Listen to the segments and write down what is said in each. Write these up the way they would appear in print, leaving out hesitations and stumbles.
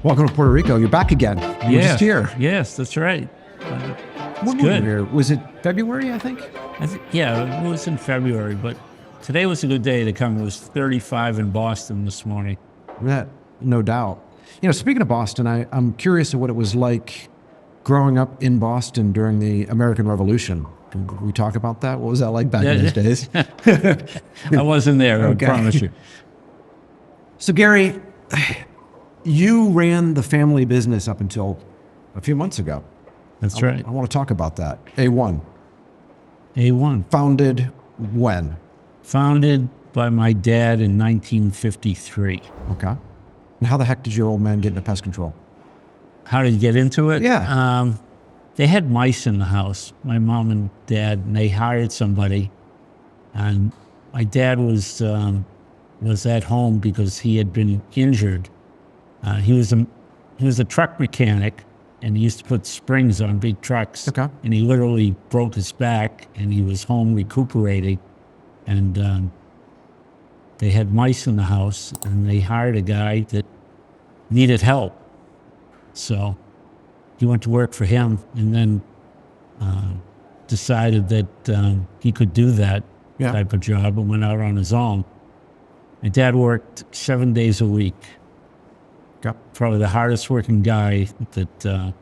Welcome to Puerto Rico. You're back again. You were just here. Yes, that's right. When were you here? Was it February, I think? Yeah, it was in February, but today was a good day to come. It was 35 in Boston this morning. Yeah, no doubt. You know, speaking of Boston, I'm curious of what it was like growing up in Boston during the American Revolution. Can we talk about that? What was that like back in those days? I wasn't there, Okay. I promise you. So, Gary, you ran the family business up until a few months ago. That's right. I want to talk about that. A1. A1. Founded when? Founded by my dad in 1953. Okay. And how the heck did your old man get into pest control? How did you get into it? Yeah. They had mice in the house, my mom and dad, and they hired somebody. And my dad was at home because he had been injured. He was a truck mechanic, and he used to put springs on big trucks. Okay. And he literally broke his back, and he was home recuperating. And they had mice in the house, and they hired a guy that needed help. So he went to work for him, and then decided that he could do that type of job, and went out on his own. My dad worked 7 days a week. Okay. Probably the hardest working guy that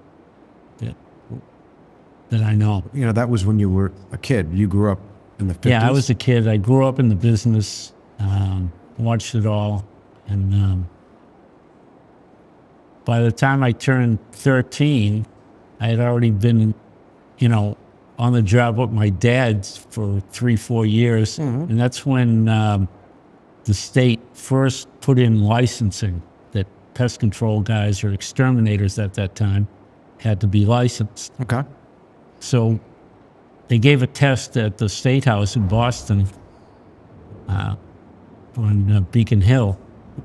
I know. You know, that was when you were a kid. You grew up in the 50s? Yeah, I was a kid. I grew up in the business, watched it all, and by the time I turned 13, I had already been, on the job with my dad for 3-4 years, and that's when the state first put in licensing that pest control guys or exterminators at that time had to be licensed. Okay. So they gave a test at the State House in Boston on Beacon Hill.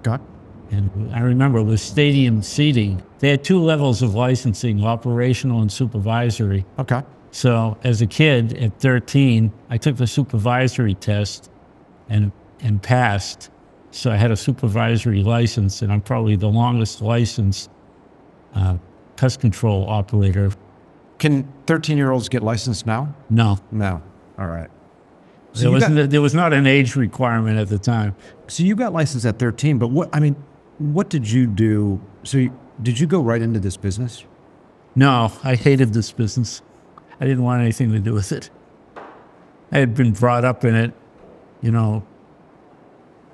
Okay. And I remember with stadium seating, they had 2 levels of licensing, operational and supervisory. Okay. So as a kid at 13, I took the supervisory test and passed. So I had a supervisory license, and I'm probably the longest licensed pest control operator. Can 13-year-olds get licensed now? No. No. All right. So There was not an age requirement at the time. So you got licensed at 13, but what did you do? So did you go right into this business? No, I hated this business. I didn't want anything to do with it. I had been brought up in it,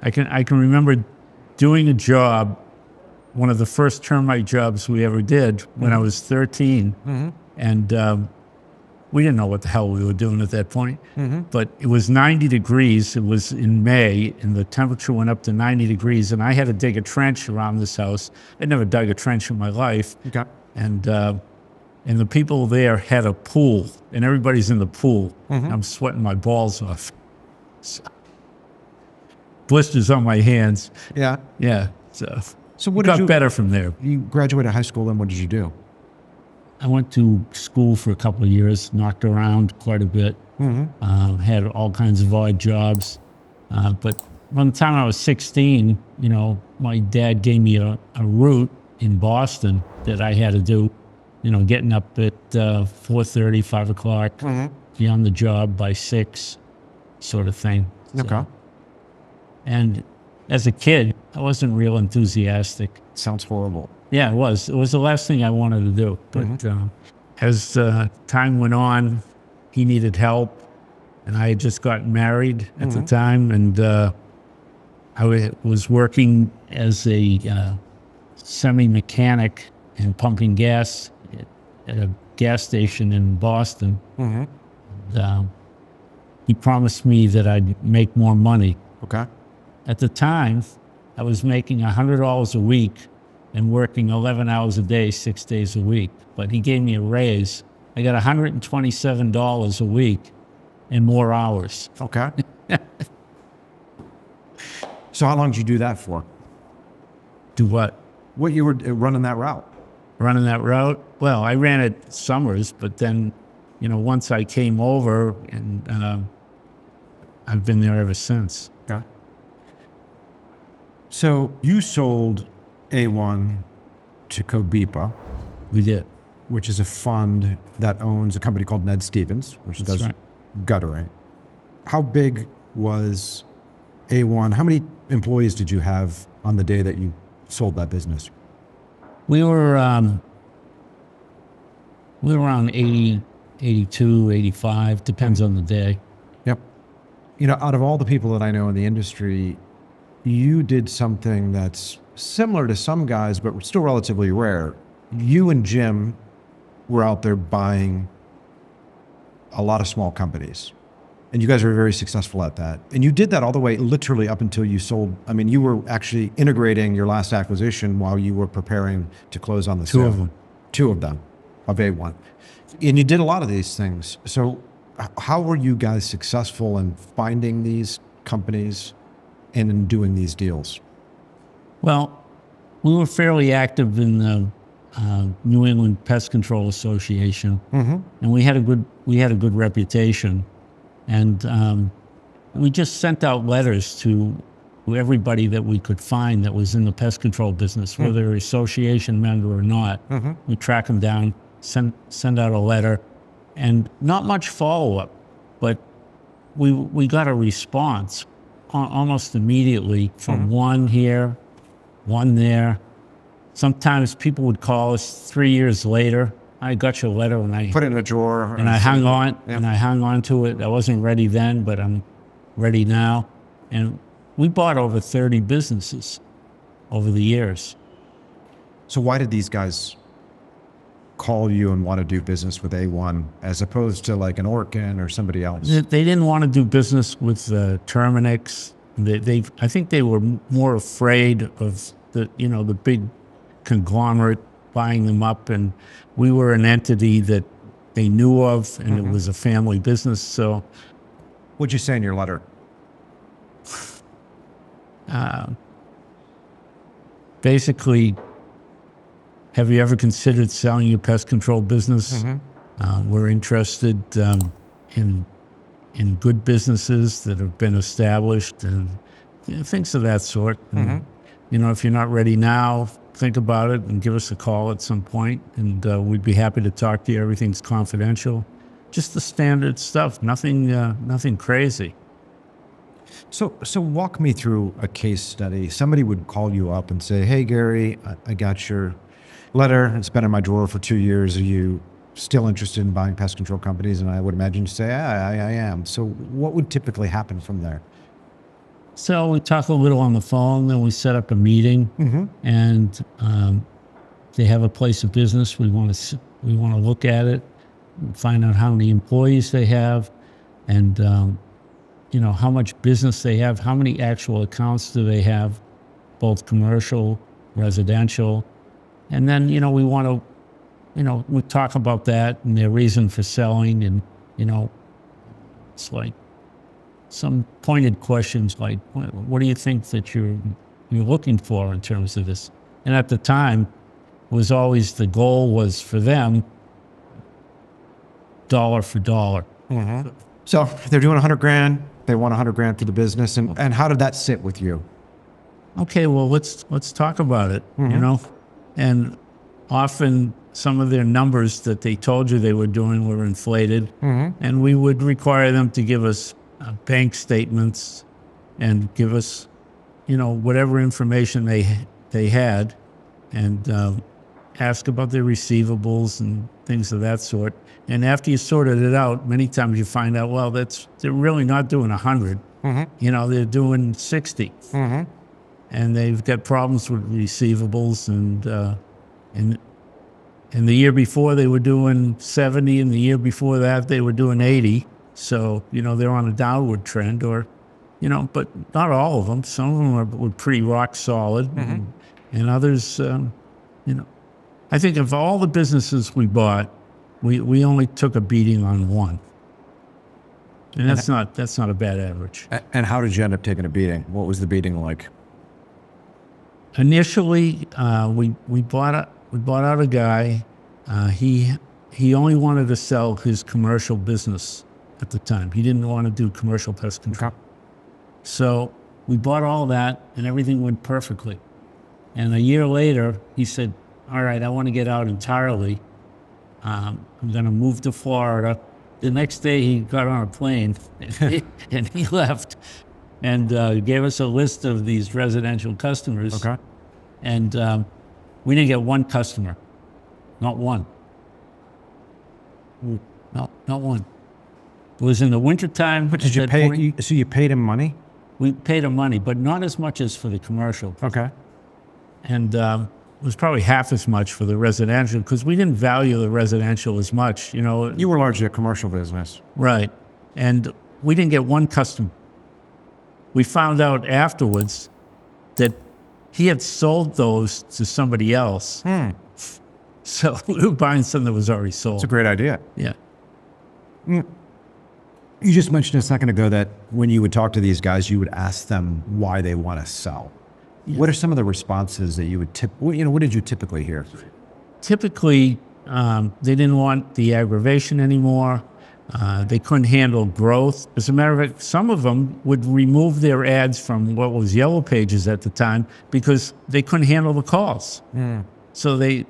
I can remember doing a job, one of the first termite jobs we ever did when I was 13. And we didn't know what the hell we were doing at that point. But it was 90 degrees. It was in May, and the temperature went up to 90 degrees. And I had to dig a trench around this house. I'd never dug a trench in my life. Okay. And the people there had a pool, and everybody's in the pool. I'm sweating my balls off. So, blisters on my hands. Yeah. Yeah. So what it did got better from there. You graduated high school, then what did you do? I went to school for a couple of years, knocked around quite a bit, had all kinds of odd jobs. But by the time I was 16, my dad gave me a route in Boston that I had to do, getting up at 4:30, 5 o'clock, be on the job by 6, sort of thing. Okay. And as a kid, I wasn't real enthusiastic. Sounds horrible. Yeah, it was. It was the last thing I wanted to do. But as time went on, he needed help, and I had just gotten married at the time, and I was working as a semi-mechanic and pumping gas at a gas station in Boston. He promised me that I'd make more money. Okay. At the time, I was making $100 a week and working 11 hours a day, 6 days a week. But he gave me a raise. I got $127 a week and more hours. Okay. So how long did you do that for? Do what? What you were running that route? Running that route? Well, I ran it summers, but then, once I came over, and I've been there ever since. Okay. So you sold A1 to Cobepa, We did. which is a fund that owns a company called Ned Stevens, which That's does right. guttering. How big was A1? How many employees did you have on the day that you sold that business? We were around 80, 82, 85, depends on the day. Yep. You know, out of all the people that I know in the industry, you did something that's similar to some guys, but still relatively rare. You and Jim were out there buying a lot of small companies. And you guys were very successful at that. And you did that all the way literally up until you sold. I mean, you were actually integrating your last acquisition while you were preparing to close on the sale. Two of them. Two of them, of A1. And you did a lot of these things. So how were you guys successful in finding these companies and in doing these deals? Well, we were fairly active in the New England Pest Control Association, and we had a good reputation, and we just sent out letters to everybody that we could find that was in the pest control business, whether they're association member or not. We track them down, send out a letter, and not much follow up, but we got a response almost immediately from one here, one there. Sometimes people would call us 3 years later. I got your letter and I Put it in a drawer. and I hung on and I hung on to it. I wasn't ready then, but I'm ready now. And we bought over 30 businesses over the years. So why did these guys call you and want to do business with A1 as opposed to like an Orkin or somebody else? They didn't want to do business with terminix. I think they were more afraid of the big conglomerate buying them up, and we were an entity that they knew of, and it was a family business. So, What'd you say in your letter? basically, have you ever considered selling your pest control business? We're interested in good businesses that have been established and things of that sort. And, if you're not ready now, think about it and give us a call at some point, and we'd be happy to talk to you. Everything's confidential. Just the standard stuff, nothing crazy. So walk me through a case study. Somebody would call you up and say, "Hey, Gary, I got your letter. It's been in my drawer for 2 years. Are you still interested in buying pest control companies?" And I would imagine you say, I am. So what would typically happen from there? So we talk a little on the phone, then we set up a meeting, and they have a place of business. We want to look at it, find out how many employees they have, and how much business they have, how many actual accounts do they have, both commercial, residential, and then we want to we talk about that and their reason for selling, and it's like some pointed questions like, what do you think that you're looking for in terms of this? And at the time, was always the goal was for them dollar for dollar. So if they're doing $100,000, they want $100,000 for the business. And how did that sit with you? Okay, well, let's talk about it, And often some of their numbers that they told you they were doing were inflated, and we would require them to give us bank statements and give us, whatever information they had, and ask about their receivables and things of that sort. And after you sorted it out, many times you find out, well, they're really not doing 100. They're doing 60. And they've got problems with receivables, and the year before they were doing 70, and the year before that they were doing 80. So, they're on a downward trend, or, but not all of them. Some of them were pretty rock solid, and others, I think of all the businesses we bought, we only took a beating on one. And that's not a bad average. And how did you end up taking a beating? What was the beating like? Initially, we bought out a guy. He only wanted to sell his commercial business at the time. He didn't want to do commercial pest control. So we bought all that, and everything went perfectly. And a year later, he said, all right, I want to get out entirely. I'm going to move to Florida. The next day he got on a plane and he left and gave us a list of these residential customers. Okay. And we didn't get one customer. Not one. No, not one. It was in the wintertime. But did you pay? So you paid him money? We paid him money, but not as much as for the commercial. Okay. And it was probably half as much for the residential because we didn't value the residential as much. You know, You were largely a commercial business. right. And we didn't get one customer. We found out afterwards that he had sold those to somebody else. So we were buying something that was already sold. It's a great idea. Yeah. You just mentioned a second ago that when you would talk to these guys, you would ask them why they want to sell. Yeah. What are some of the responses that you would what did you typically hear? Typically, they didn't want the aggravation anymore. They couldn't handle growth. As a matter of fact, some of them would remove their ads from what was Yellow Pages at the time because they couldn't handle the calls. So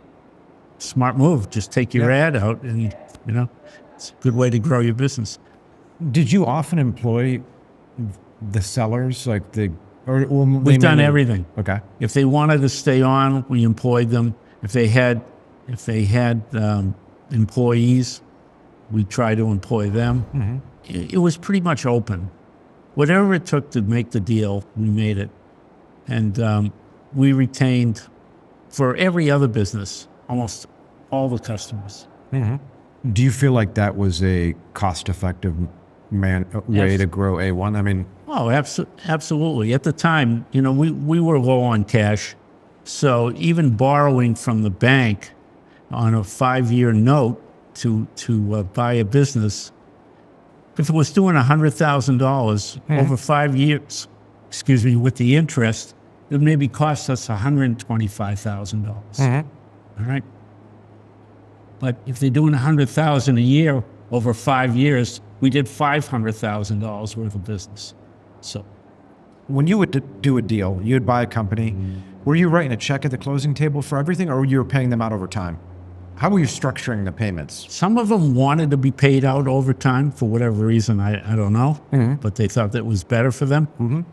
smart move, just take your ad out and, you know, it's a good way to grow your business. Did you often employ the sellers, like We've done everything. Okay. If they wanted to stay on, we employed them. If they had employees, we tried to employ them. It was pretty much open. Whatever it took to make the deal, we made it. And we retained, for every other business, almost all the customers. Do you feel like that was a cost-effective way to grow A1? I mean, Oh, absolutely. At the time, you know, we were low on cash. So even borrowing from the bank on a 5-year note to buy a business, if it was doing $100,000 over 5 years, with the interest, it maybe cost us $125,000. All right. But if they're doing $100,000 a year over 5 years, we did $500,000 worth of business. So when you would do a deal, you would buy a company, were you writing a check at the closing table for everything, or you were paying them out over time? How were you structuring the payments? some of them wanted to be paid out over time for whatever reason, I don't know, but they thought that was better for them.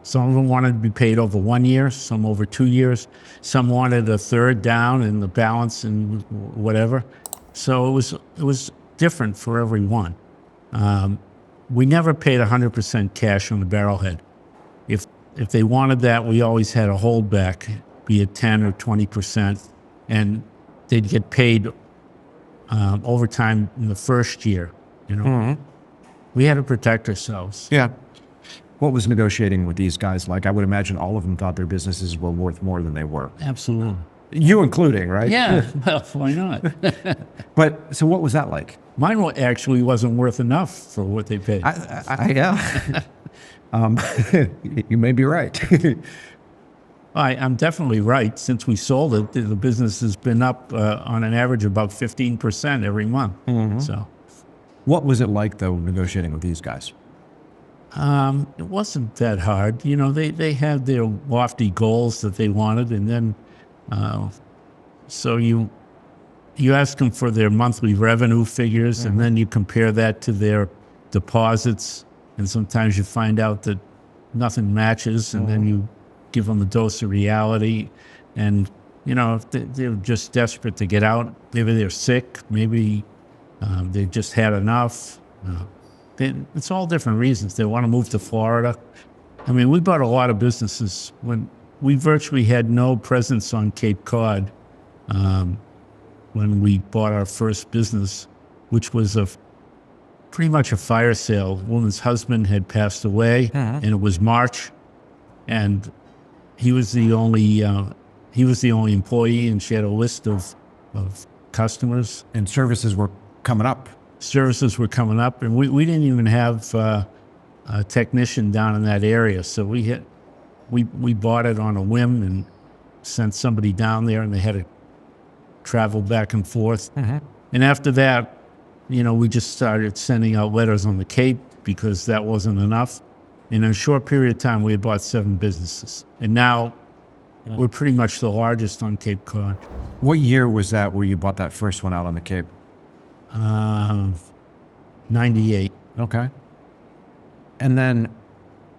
Some of them wanted to be paid over 1 year, some over 2 years. Some wanted a third down and the balance and whatever. So it was different for everyone. We never paid 100% cash on the barrelhead. If they wanted that, we always had a holdback, be it 10 or 20%, and they'd get paid overtime in the first year. You know, we had to protect ourselves. Yeah. What was negotiating with these guys like? I would imagine all of them thought their businesses were worth more than they were. Absolutely. You including, right? Yeah. Well, why not? But so what was that like? Mine actually wasn't worth enough for what they paid. Yeah. You may be right. I'm definitely right. Since we sold it, the business has been up on an average of about 15% every month. So, What was it like, though, negotiating with these guys? it wasn't that hard. You know, they had their lofty goals that they wanted, and then so you ask them for their monthly revenue figures, and then you compare that to their deposits, and sometimes you find out that nothing matches, and then you give them a dose of reality. And you know, if they're just desperate to get out, maybe they're sick, maybe they just had enough. It's all different reasons. They want to move to Florida. I mean, we bought a lot of businesses when we virtually had no presence on Cape Cod when we bought our first business, which was pretty much a fire sale. The woman's husband had passed away, and it was March, and he was the only employee, and she had a list of customers. And services were coming up. Services were coming up, and we didn't even have a technician down in that area. So we bought it on a whim and sent somebody down there, and they had to travel back and forth. And after that, you know, we just started sending out letters on the Cape because that wasn't enough. In a short period of time, we had bought 7 businesses. And now We're pretty much the largest on Cape Cod. What year was that where you bought that first one out on the Cape? 98. Okay. And then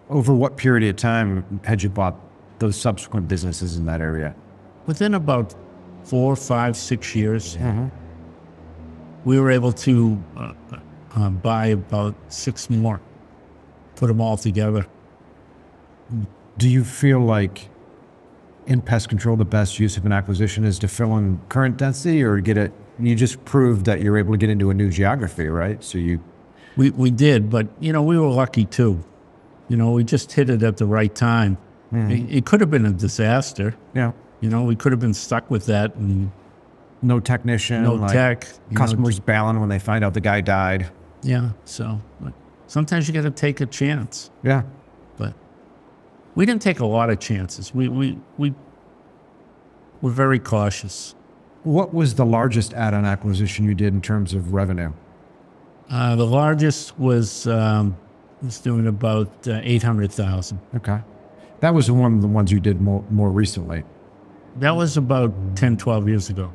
over what period of time had you bought those subsequent businesses in that area? Within about 4, 5, 6 years, we were able to buy about 6 more, put them all together. Do you feel like in pest control, the best use of an acquisition is to fill in current density or get it? You just proved that you're able to get into a new geography, right? So We did, but, we were lucky too. We just hit it at the right time. It could have been a disaster. Yeah. We could have been stuck with that and No technician, no tech. customers bailing when they find out the guy died. Yeah, so but sometimes you got to take a chance. Yeah. But we didn't take a lot of chances. We were very cautious. What was the largest add-on acquisition you did in terms of revenue? The largest was doing about 800,000. Okay. That was one of the ones you did more recently. That was about 10, 12 years ago.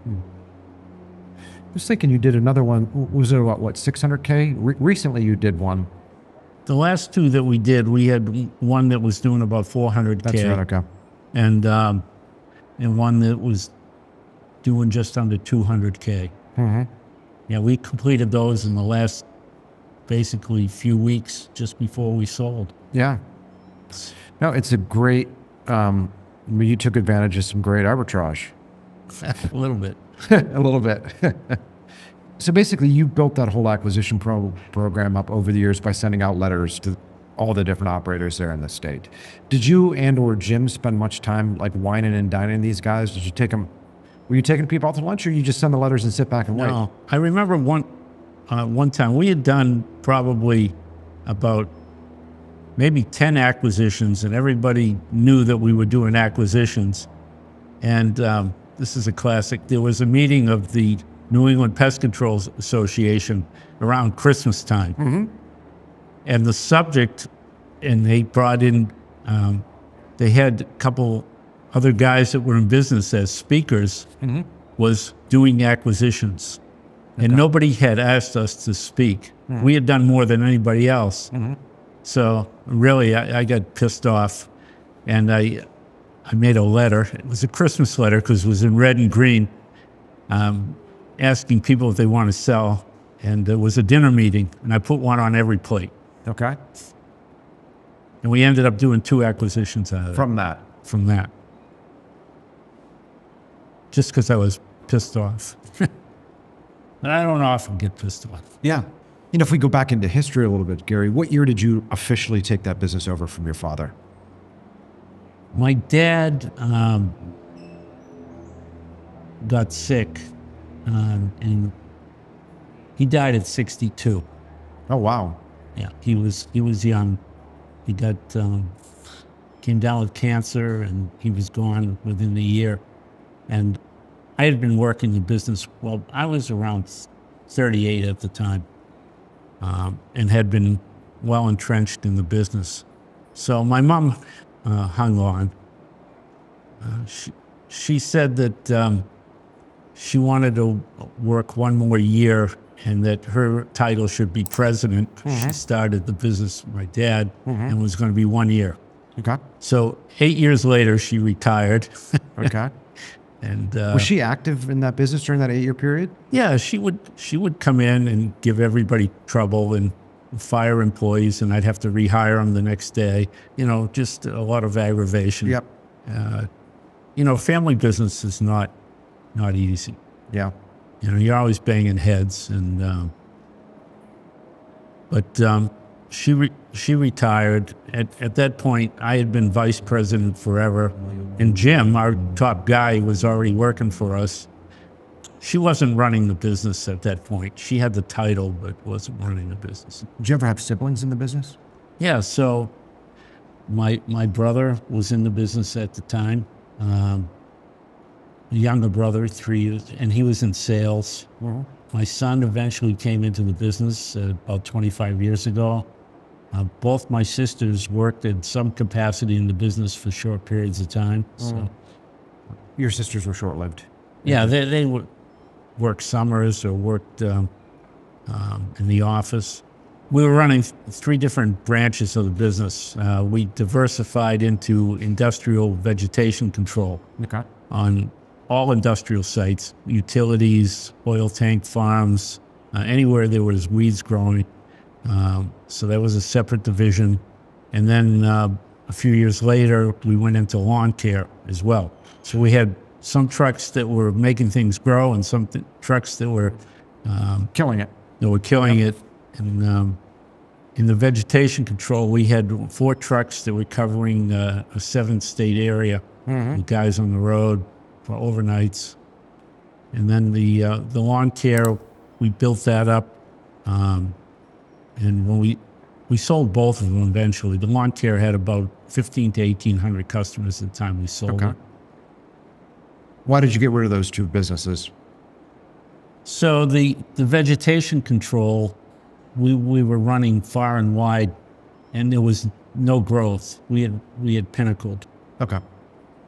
I was thinking you did another one. Was it about, what, 600K? Recently you did one. The last two that we did, we had one that was doing about 400K. That's right, okay. And one that was doing just under 200K. Yeah, we completed those in the last, basically, few weeks just before we sold. Yeah. No, it's a great, you took advantage of some great arbitrage. A little bit. A little bit. So basically, you built that whole acquisition program up over the years by sending out letters to all the different operators there in the state. Did you and or Jim spend much time like wining and dining these guys? Did you take them? Were you taking people out to lunch, or you just send the letters and sit back and wait? No, I remember one time we had done probably about maybe 10 acquisitions, and everybody knew that we were doing acquisitions. And this is a classic. There was a meeting of the New England Pest Control Association around Christmas time. And the subject, and they brought in, they had a couple other guys that were in business as speakers, was doing acquisitions. And nobody had asked us to speak. We had done more than anybody else. So really, I got pissed off, and I made a letter. It was a Christmas letter because it was in red and green, asking people if they want to sell. And there was a dinner meeting, and I put one on every plate. Okay. And we ended up doing 2 acquisitions out of it. From that. From that. Just because I was pissed off. And I don't often get pissed off. Yeah. If we go back into history a little bit, Gary, what year did you officially take that business over from your father? My dad got sick, and he died at 62. Oh, wow. Yeah, he was young. He got came down with cancer, and he was gone within the year. And I had been working the business. Well, I was around 38 at the time, and had been well entrenched in the business. So my mom hung on. She said that she wanted to work one more year, and that her title should be president. She started the business with my dad, and was going to be 1 year. Okay. So 8 years later, she retired. Okay. And was she active in that business during that 8-year period? Yeah, she would come in and give everybody trouble and fire employees, and I'd have to rehire them the next day. Just a lot of aggravation. Yep. Family business is not easy. Yeah. You're always banging heads, and but she retired. At that point, I had been vice president forever, and Jim, our top guy, was already working for us. She wasn't running the business at that point. She had the title, but wasn't running the business. Did you ever have siblings in the business? Yeah, so my brother was in the business at the time. A younger brother, 3 years, and he was in sales. My son eventually came into the business about 25 years ago. Both my sisters worked in some capacity in the business for short periods of time. So, Your sisters were short-lived. yeah, they would work summers or worked in the office. We were running 3 different branches of the business. We diversified into industrial vegetation control Okay. on all industrial sites, utilities, oil tank farms, anywhere there was weeds growing. So that was a separate division. And then a few years later, we went into lawn care as well. So we had some trucks that were making things grow and some trucks that were Killing it. killing it. And in the vegetation control, we had 4 trucks that were covering a 7-state area with guys on the road for overnights. And then the lawn care, we built that up. And when we sold both of them eventually. The lawn care had about 15 to 1,800 customers at the time we sold it. Why did you get rid of those 2 businesses? So the vegetation control, we were running far and wide, and there was no growth. We had pinnacled. Okay.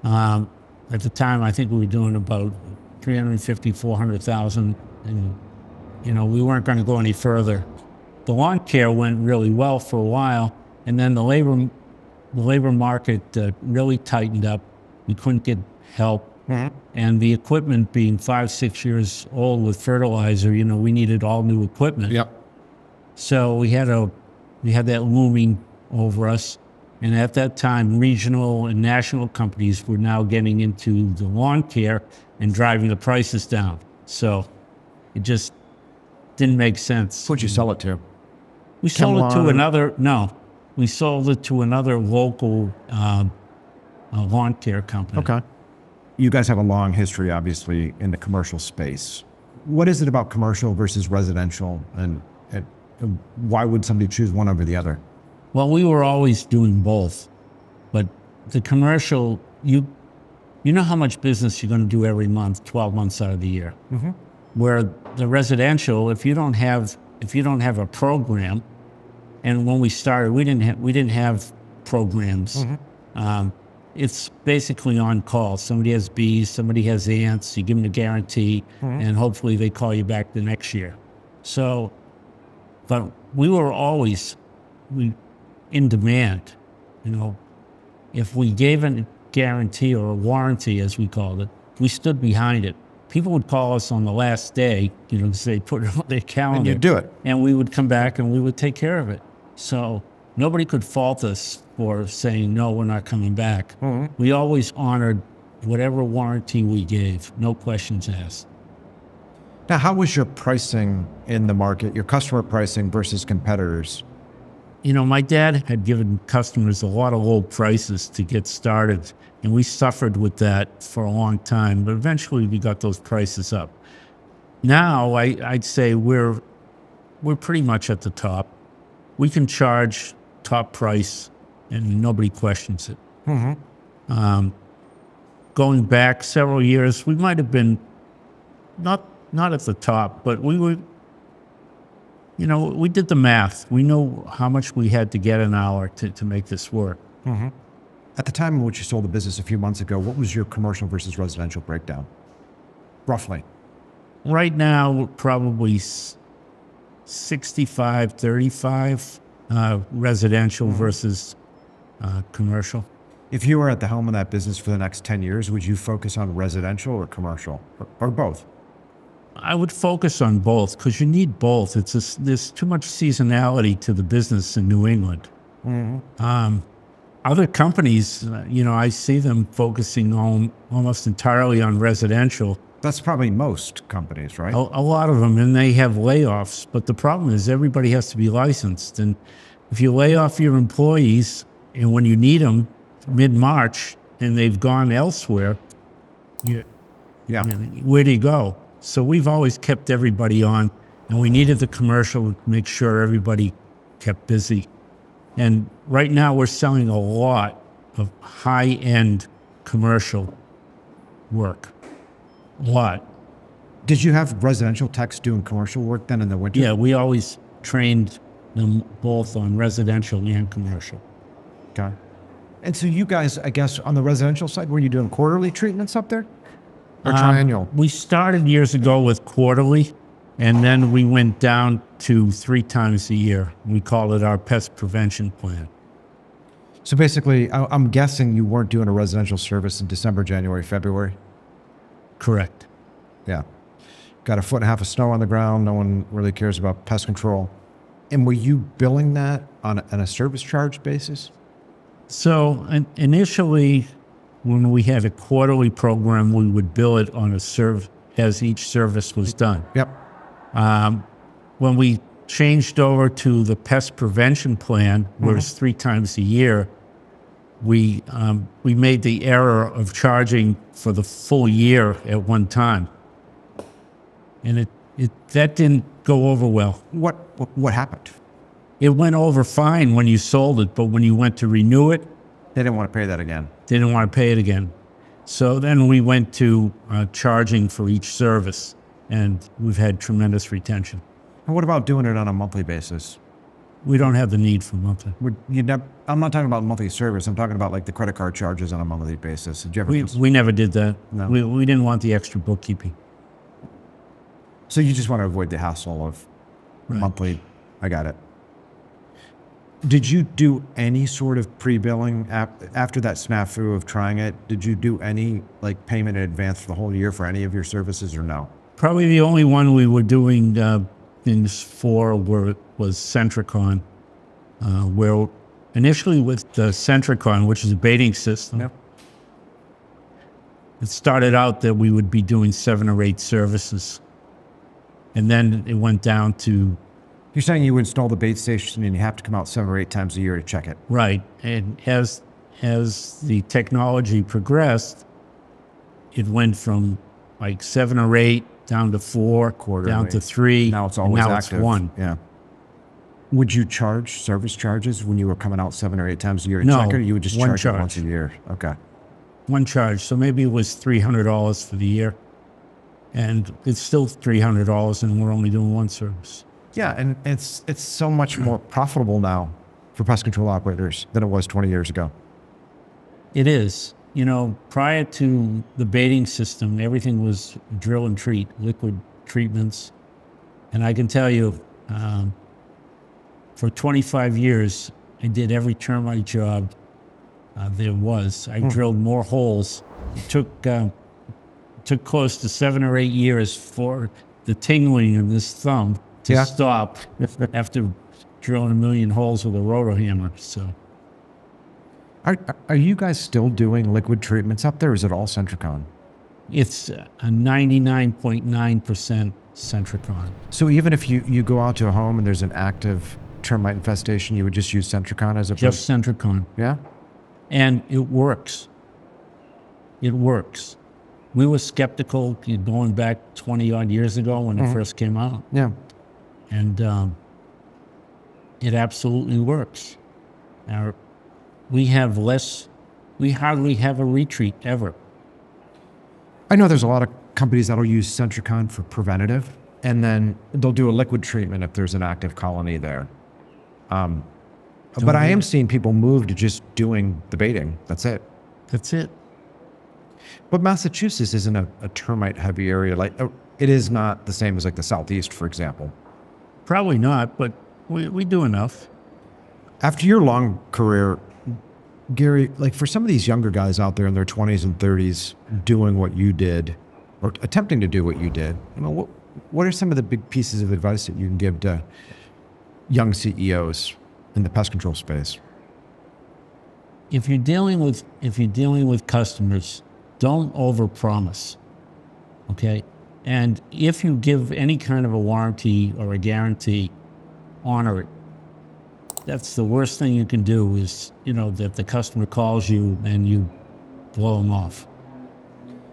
At the time, I think we were doing about 350, 400,000, and we weren't going to go any further. The lawn care went really well for a while, and then the labor market really tightened up. We couldn't get help, and the equipment being 5, 6 years old with fertilizer, we needed all new equipment. Yep. So we had that looming over us, and at that time, regional and national companies were now getting into the lawn care and driving the prices down. So it just didn't make sense. Who'd you sell it to? We sold it to another. No, we sold it to another local lawn care company. Okay. You guys have a long history, obviously, in the commercial space. What is it about commercial versus residential, and why would somebody choose one over the other? Well, we were always doing both, but the commercial, you know how much business you're going to do every month, 12 months out of the year. Where the residential, if you don't have a program, and when we started, we didn't have programs. It's basically on call. Somebody has bees, somebody has ants. You give them a guarantee, and hopefully they call you back the next year. So, but we were always in demand. If we gave a guarantee or a warranty, as we called it, we stood behind it. People would call us on the last day, because they put it on their calendar. And you'd do it. And we would come back and we would take care of it. So nobody could fault us for saying, no, we're not coming back. We always honored whatever warranty we gave, no questions asked. Now, how was your pricing in the market, your customer pricing versus competitors? My dad had given customers a lot of low prices to get started, and we suffered with that for a long time, but eventually we got those prices up. Now, I'd say we're pretty much at the top. We can charge top price, and nobody questions it. Going back several years, we might have been not at the top, but we were, we did the math. We know how much we had to get an hour to make this work. At the time in which you sold the business a few months ago, what was your commercial versus residential breakdown? Roughly. Right now, we're probably 65-35 residential versus commercial. If you were at the helm of that business for the next 10 years, would you focus on residential or commercial, or both? I would focus on both, because you need both. There's too much seasonality to the business in New England. Other companies, I see them focusing on almost entirely on residential. That's probably most companies, right? A lot of them, and they have layoffs. But the problem is everybody has to be licensed. And if you lay off your employees, and when you need them mid-March, and they've gone elsewhere, where do you go? So we've always kept everybody on, and we needed the commercial to make sure everybody kept busy. And right now we're selling a lot of high-end commercial work. A lot. Did you have residential techs doing commercial work then in the winter? Yeah, we always trained, them both on residential and commercial. Okay. And so you guys, I guess, on the residential side, were you doing quarterly treatments up there? Or triennial? We started years ago with quarterly, and then we went down to 3 times a year. We call it our pest prevention plan. So basically, I'm guessing you weren't doing a residential service in December, January, February? Correct. Yeah. Got a foot and a half of snow on the ground. No one really cares about pest control. And were you billing that on a service charge basis? So initially, when we had a quarterly program, we would bill it on a as each service was done. Yep. When we changed over to the pest prevention plan, where it's 3 times a year, we made the error of charging for the full year at one time, and that didn't go over well. What happened? It went over fine when you sold it, but when you went to renew it, They didn't want to pay that again. they didn't want to pay it again. So then we went to charging for each service, and we've had tremendous retention. And what about doing it on a monthly basis? We don't have the need for monthly. I'm not talking about monthly service. I'm talking about like the credit card charges on a monthly basis. Did you ever We never did that. No. We didn't want the extra bookkeeping. So you just want to avoid the hassle of monthly. I got it. Did you do any sort of pre-billing after that snafu of trying it? Did you do any like payment in advance for the whole year for any of your services or no? Probably the only one we were doing things for was Centricon, where initially with the Centricon, which is a baiting system, Yep. it started out that we would be doing 7 or 8 services. And then it went down to, You're saying you install the bait station and you have to come out 7 or 8 times a year to check it. right. And as the technology progressed, it went from like 7 or 8 down to 4, Quarterly. down to 3. Now it's always and now active. it's 1. Yeah. Would you charge service charges when you were coming out 7 or 8 times a year to No, check it, or you would just one charge it charge. once a year? Okay. 1 charge. So maybe it was $300 for the year. And it's still $300 and we're only doing 1 service. Yeah, and it's so much more profitable now for pest control operators than it was 20 years ago. It is. You know, prior to the baiting system, everything was drill and treat, liquid treatments. And I can tell you, for 25 years, I did every termite job there was. I drilled more holes. It took close to 7 or 8 years for the tingling in this thumb to stop after drilling 1 million holes with a rotor hammer. So, Are you guys still doing liquid treatments up there, or is it all Centricon? it's a 99.9% Centricon. So even if you go out to a home and there's an active termite infestation, you would just use Centricon as a Just Centricon. Yeah? And it works. It works. We were skeptical going back 20 odd years ago when it first came out. Yeah. And it absolutely works. We hardly have a retreat ever. I know there's a lot of companies that'll use Centricon for preventative, and then they'll do a liquid treatment if there's an active colony there. But I am seeing people move to just doing the baiting. That's it. That's it. But Massachusetts isn't a termite heavy area. Like it is not the same as like the Southeast, for example. Probably not, but we do enough. After your long career, Gary, like for some of these younger guys out there in their 20s and 30s doing what you did, or attempting to do what you did, you know, what are some of the big pieces of advice that you can give to young CEOs in the pest control space? If you're dealing with customers, don't overpromise. Okay? And if you give any kind of a warranty or a guarantee, honor it. That's the worst thing you can do is, that the customer calls you and you blow them off.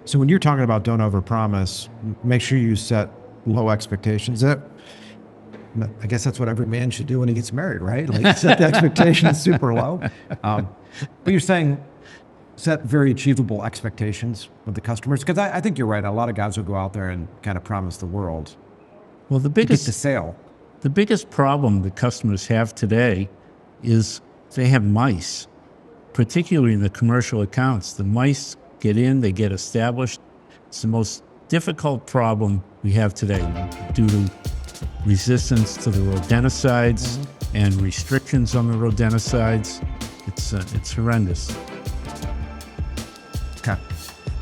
So when you're talking about don't overpromise, make sure you set low expectations. I guess that's what every man should do when he gets married, right? Like set the expectations super low. But you're saying set very achievable expectations with the customers, because I think you're right. A lot of guys will go out there and kind of promise the world. Well, the to get biggest the sale. The biggest problem that customers have today is they have mice, particularly in the commercial accounts. The mice get in, they get established. It's the most difficult problem we have today due to resistance to the rodenticides and restrictions on the rodenticides. It's horrendous. Okay.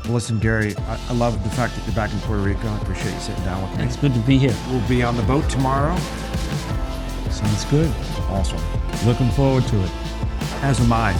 Well, listen, Gary, I love the fact that you're back in Puerto Rico. I appreciate you sitting down with me. It's good to be here. We'll be on the boat tomorrow. Sounds good. Awesome. Looking forward to it. As am I.